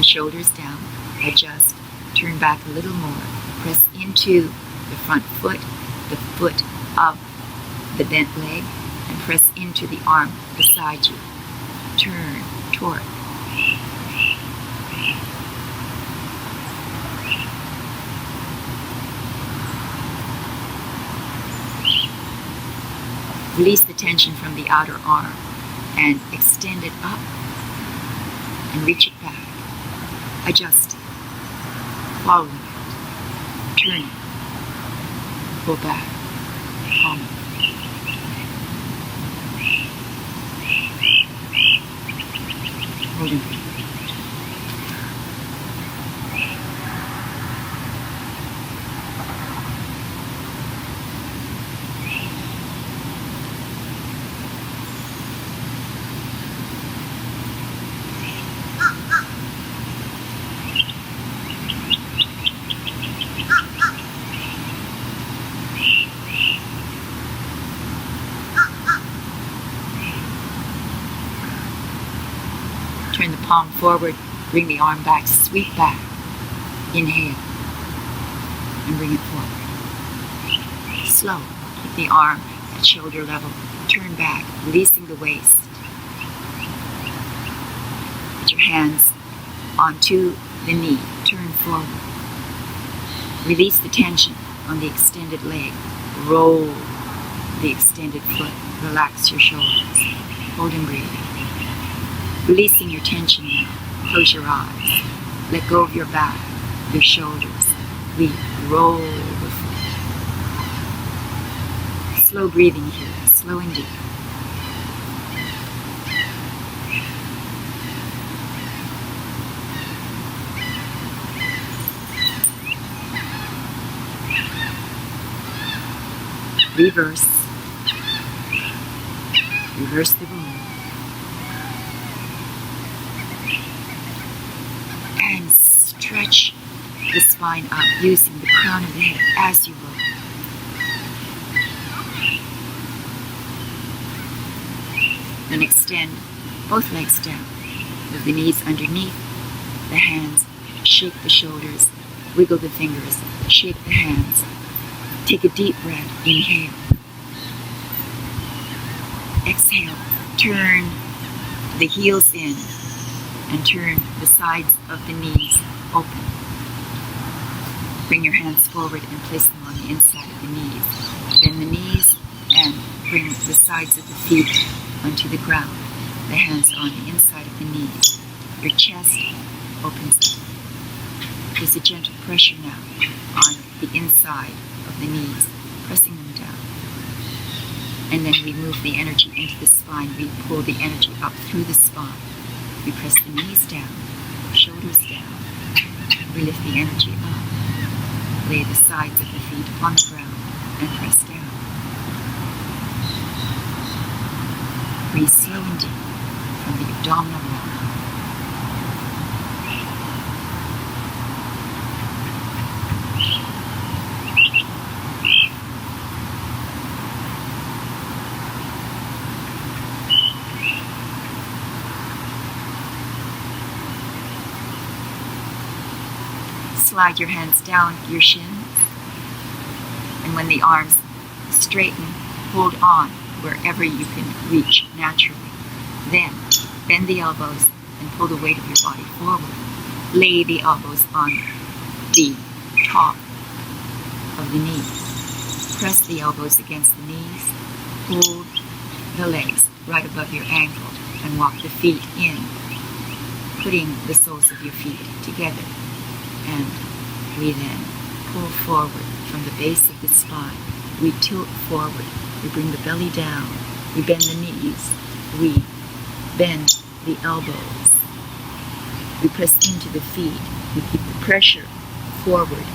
Shoulders down, adjust, turn back a little more, press into the front foot, the foot of the bent leg and press into the arm beside you. Turn, torque. Release the tension from the outer arm and extend it up and reach it back. Adjust it. Following it. Turn it. Pull back. Palm it. Hold it. Turn the palm forward, bring the arm back, sweep back. Inhale, and bring it forward. Slow, keep the arm at shoulder level. Turn back, releasing the waist. Put your hands onto the knee, turn forward. Release the tension on the extended leg. Roll the extended foot. Relax your shoulders. Hold and breathe. Releasing your tension now. Close your eyes. Let go of your back, your shoulders. We roll the foot. Slow breathing here, slow and deep. Reverse. Reverse the roll. And stretch the spine up using the crown of the head as you roll. Then extend both legs down. Move the knees underneath the hands. Shake the shoulders. Wiggle the fingers. Shake the hands. Take a deep breath. Inhale. Exhale. Turn the heels in and turn the sides of the knees open. Bring your hands forward and place them on the inside of the knees. Bend the knees and bring the sides of the feet onto the ground. The hands on the inside of the knees. Your chest opens up. There's a gentle pressure now on the inside of the knees, pressing them down. And then we move the energy into the spine. We pull the energy up through the spine. We press the knees down, shoulders down. We lift the energy up. Lay the sides of the feet upon the ground and press down. Breathe slow and deep from the abdominal wall. Slide your hands down your shins, and when the arms straighten, hold on wherever you can reach naturally. Then bend the elbows and pull the weight of your body forward. Lay the elbows on the top of the knees. Press the elbows against the knees. Hold the legs right above your ankle and walk the feet in, putting the soles of your feet together. And we then pull forward from the base of the spine. We tilt forward. We bring the belly down. We bend the knees. We bend the elbows. We press into the feet. We keep the pressure forward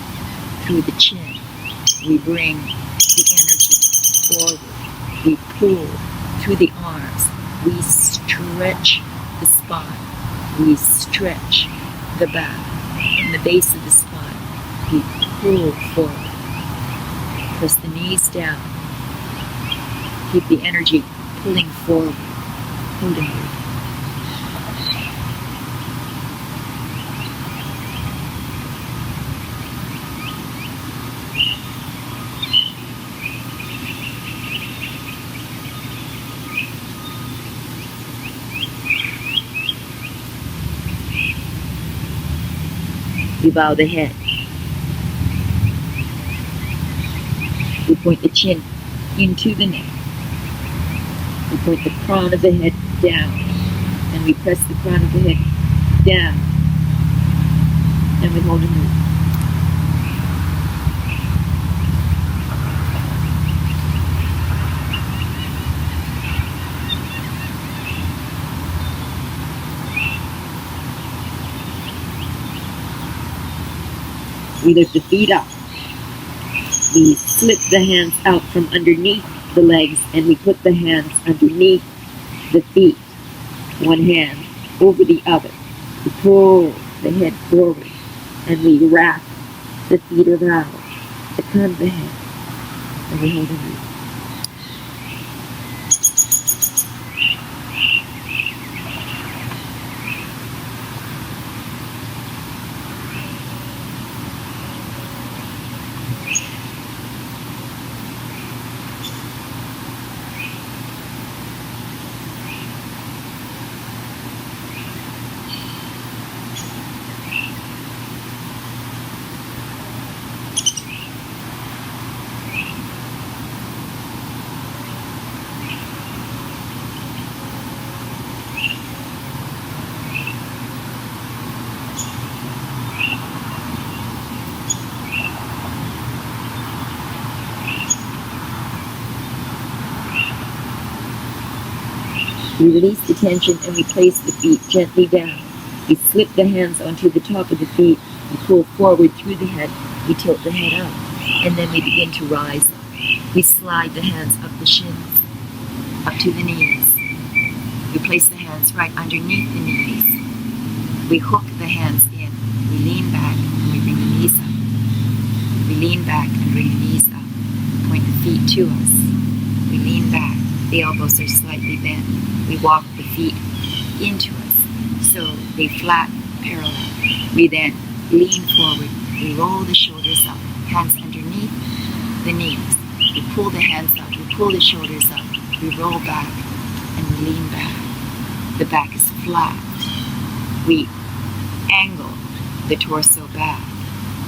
through the chin. We bring the energy forward. We pull through the arms. We stretch the spine. We stretch the back. From the base of the spine, we pull forward. Press the knees down. Keep the energy pulling forward. Hold and breathe. We bow the head. We point the chin into the neck. We point the crown of the head down. And we press the crown of the head down. And we hold and move. We lift the feet up. We slip the hands out from underneath the legs and we put the hands underneath the feet. One hand over the other. We pull the head forward and we wrap the feet around the crown of the head and we hold and move. We release the tension and we place the feet gently down. We slip the hands onto the top of the feet. We pull forward through the head. We tilt the head up. And then we begin to rise. We slide the hands up the shins, up to the knees. We place the hands right underneath the knees. We hook the hands in. We lean back and we bring the knees up. We lean back and bring the knees up. We point the feet to us. We lean back. The elbows are slightly bent. We walk the feet into us so they flat parallel. We then lean forward. We roll the shoulders up, hands underneath the knees. We pull the hands up. We pull the shoulders up. We roll back and we lean back. The back is flat. We angle the torso back.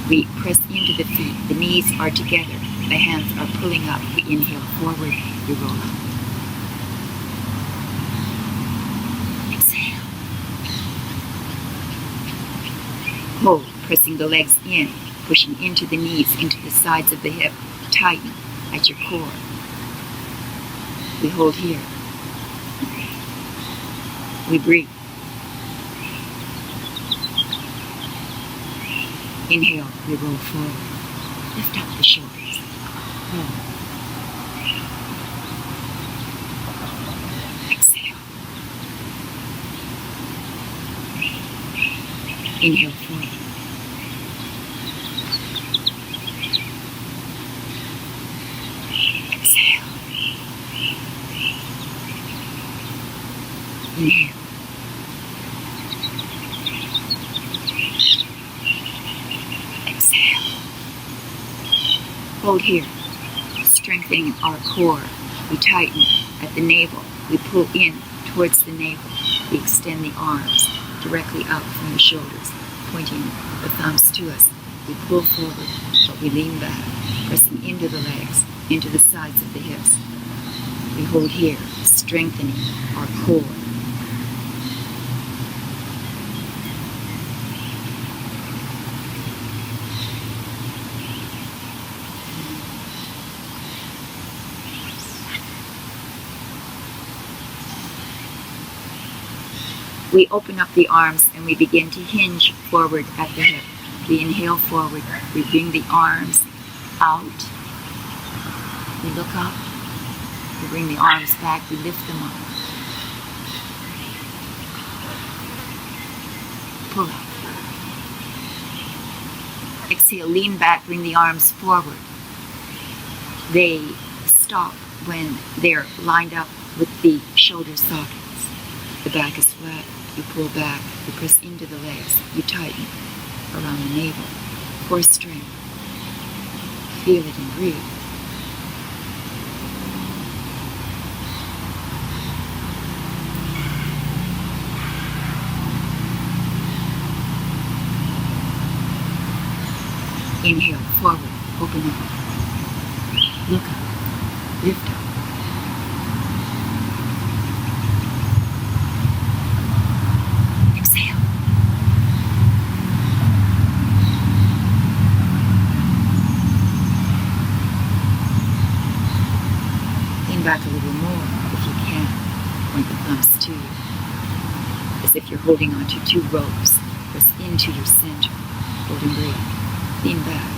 We press into the feet. The knees are together. The hands are pulling up. We inhale forward. We roll up. Hold, pressing the legs in, pushing into the knees, into the sides of the hip. Tighten at your core. We hold here. We breathe. Inhale, we roll forward. Lift up the shoulders. Hold. Exhale. Inhale forward. Exhale. Inhale. Exhale. Hold here, strengthening our core. We tighten at the navel. We pull in towards the navel. We extend the arms directly out from the shoulders, pointing the thumbs to us. We pull forward, but we lean back, pressing into the legs, into the sides of the hips. We hold here, strengthening our core. We open up the arms and we begin to hinge forward at the hip. We inhale forward. We bring the arms out. We look up. We bring the arms back. We lift them up. Pull up. Exhale, lean back, bring the arms forward. They stop when they're lined up with the shoulder sockets. The back is flat. You pull back, you press into the legs, you tighten around the navel. Core strength. Feel it and breathe. Inhale, forward, open up, look up, lift up. Exhale. Lean back a little more if you can. Point the thumbs to you, as if you're holding onto two ropes. Press into your center. Hold and breathe. Lean back.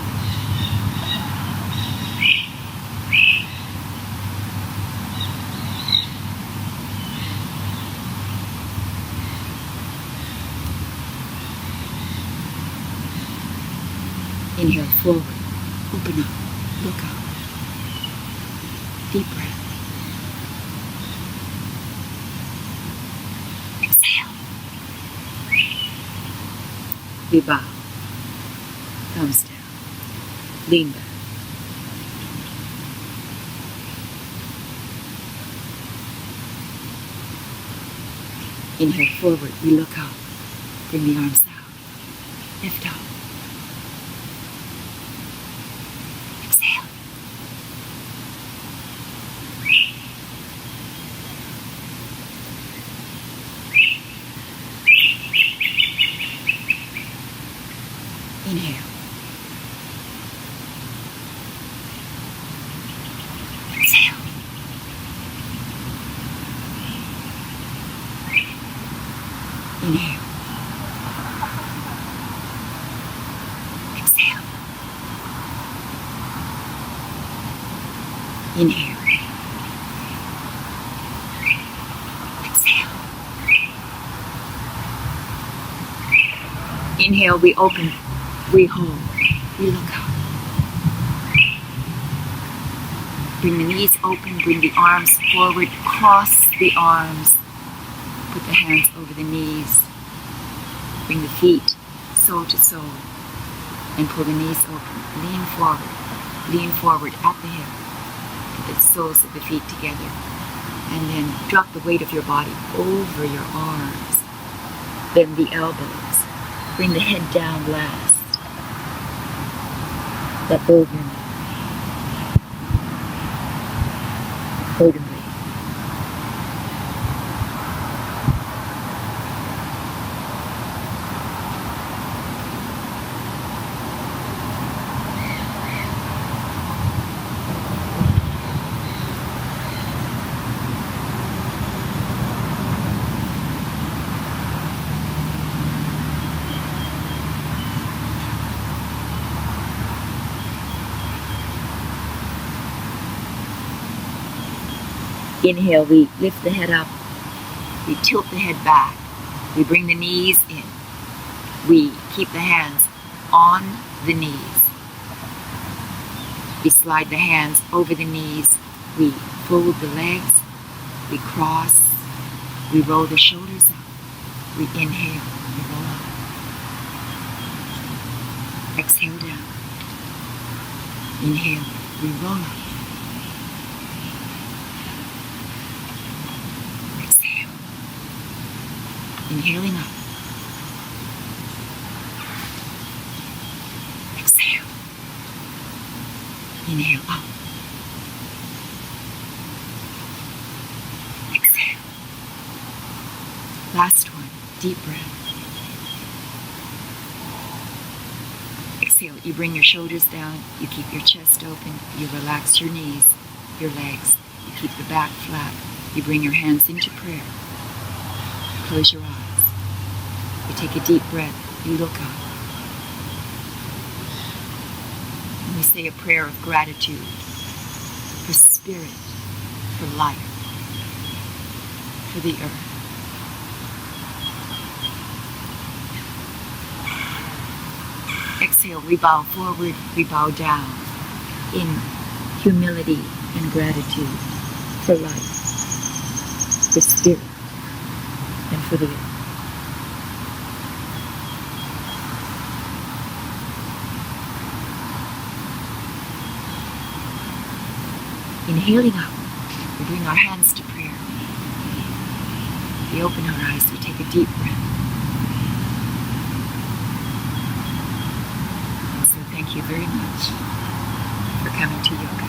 Inhale forward. Open up. Look up. Deep breath. We bow. Thumbs down. Lean back. Inhale forward. We look up. Bring the arms out. Lift up. Exhale. Inhale. Exhale. Inhale. Exhale. Inhale. Exhale. Inhale, we open. We hold. We look up. Bring the knees open. Bring the arms forward. Cross the arms. Put the hands over the knees. Bring the feet sole to sole. And pull the knees open. Lean forward. Lean forward at the hip. Put the soles of the feet together. And then drop the weight of your body over your arms. Then the elbows. Bring the head down last. Let go of your neck. Hold and breathe. Inhale, we lift the head up. We tilt the head back. We bring the knees in. We keep the hands on the knees. We slide the hands over the knees. We fold the legs. We cross. We roll the shoulders up. We inhale. We roll up. Exhale down. Inhale. We roll up. Inhaling up. Exhale. Inhale up. Exhale. Last one. Deep breath. Exhale. You bring your shoulders down. You keep your chest open. You relax your knees, your legs. You keep the back flat. You bring your hands into prayer. Close your eyes. You take a deep breath. You look up. And we say a prayer of gratitude for spirit, for life, for the earth. Exhale, we bow forward, we bow down in humility and gratitude for life, for spirit, and for the earth. Inhaling up, we bring our hands to prayer. We open our eyes, we take a deep breath. So thank thank you very much for coming to yoga.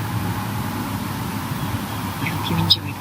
I hope you enjoyed